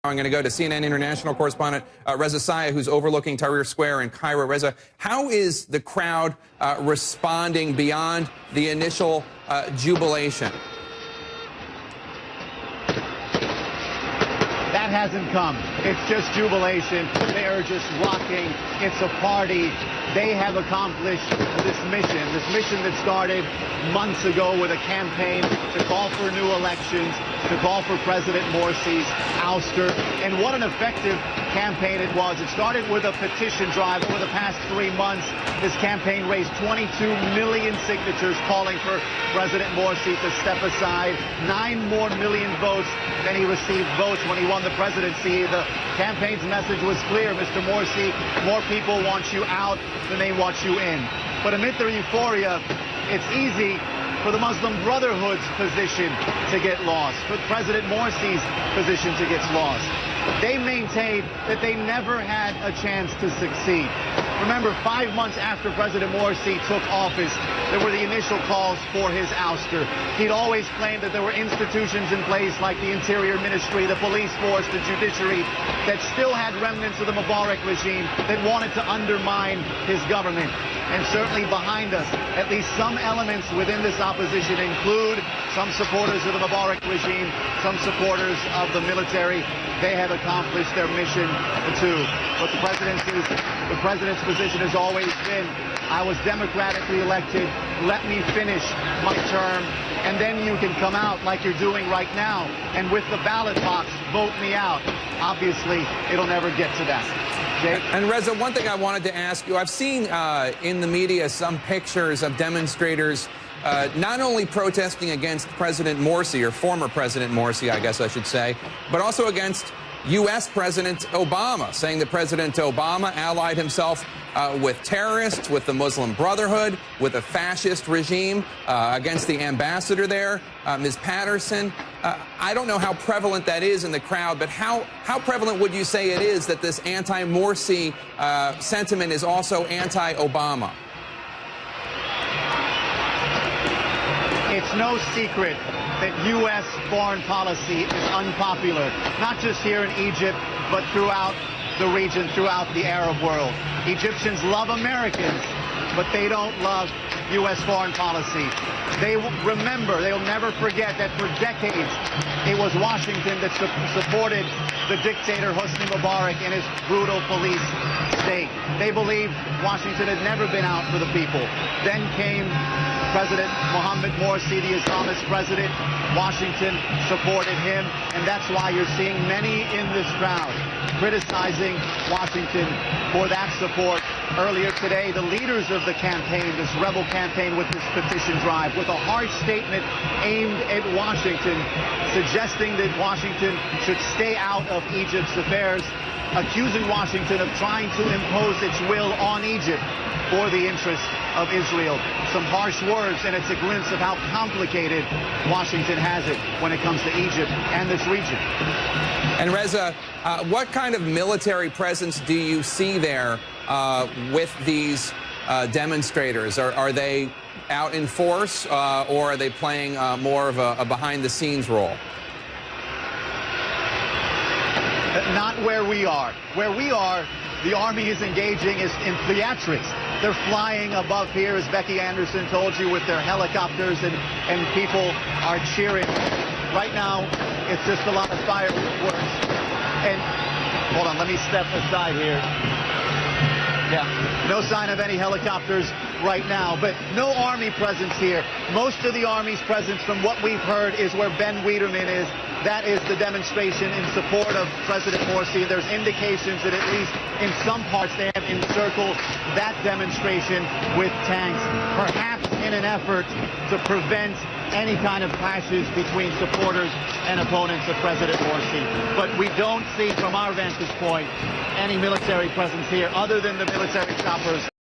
I'm going to go to CNN international correspondent Reza Sayah, who's overlooking Tahrir Square in Cairo. Reza, how is the crowd responding beyond the initial jubilation? That hasn't come. It's just jubilation. They are just rocking. It's a party. They have accomplished this mission that started months ago with a campaign to call for new elections, to call for President Morsi's ouster. And what an effective campaign it was. It started with a petition drive. Over the past 3 months, this campaign raised 22 million signatures calling for President Morsi to step aside. 9 more million votes than he received votes when he won the presidency. The campaign's message was clear. Mr. Morsi, more people want you out than they want you in. But amid the euphoria, it's easy for the Muslim Brotherhood's position to get lost, for President Morsi's position to get lost. They maintain that they never had a chance to succeed. Remember, 5 months after President Morsi took office, there were the initial calls for his ouster. He'd always claimed that there were institutions in place like the Interior Ministry, the police force, the judiciary, that still had remnants of the Mubarak regime that wanted to undermine his government. And certainly behind us, at least some elements within this opposition include some supporters of the Mubarak regime, some supporters of the military. They have accomplished their mission too. But the president's position has always been, I was democratically elected, let me finish my term, and then you can come out like you're doing right now, and with the ballot box, vote me out. Obviously, it'll never get to that. Jake? And Reza, one thing I wanted to ask you, I've seen in the media some pictures of demonstrators not only protesting against President Morsi, or former President Morsi, I guess I should say, but also against U.S. President Obama, saying that President Obama allied himself with terrorists, with the Muslim Brotherhood, with a fascist regime, against the ambassador there, Ms. Patterson. I don't know how prevalent that is in the crowd, but how prevalent would you say it is that this anti-Morsi sentiment is also anti-Obama? It's no secret that U.S. foreign policy is unpopular, not just here in Egypt, but throughout the region, throughout the Arab world. Egyptians love Americans, but they don't love U.S. foreign policy. They remember, they'll never forget that for decades it was Washington that supported the dictator Hosni Mubarak and his brutal police state. They believed Washington had never been out for the people. Then came President Mohammed Morsi, the Islamist president. Washington supported him, and that's why you're seeing many in this crowd criticizing Washington for that support. Earlier today, the leaders of the campaign, this rebel campaign with this petition drive, with a harsh statement aimed at Washington, suggesting that Washington should stay out of Egypt's affairs, accusing Washington of trying to impose its will on Egypt for the interest of Israel. Some harsh words, and it's a glimpse of how complicated Washington has it when it comes to Egypt and this region. And Reza, what kind of military presence do you see there with these demonstrators? Are they out in force, or are they playing more of a behind-the-scenes role? Not where we are. Where we are, the Army is engaging in theatrics. They're flying above here, as Becky Anderson told you, with their helicopters, and people are cheering. Right now, it's just a lot of fireworks. And hold on, let me step aside here. Yeah, no sign of any helicopters right now, but no Army presence here. Most of the Army's presence, from what we've heard, is where Ben Weiderman is. That is the demonstration in support of President Morsi. There's indications that at least in some parts they have encircled that demonstration with tanks, perhaps in an effort to prevent any kind of clashes between supporters and opponents of President Morsi. But we don't see, from our vantage point, any military presence here other than the military choppers.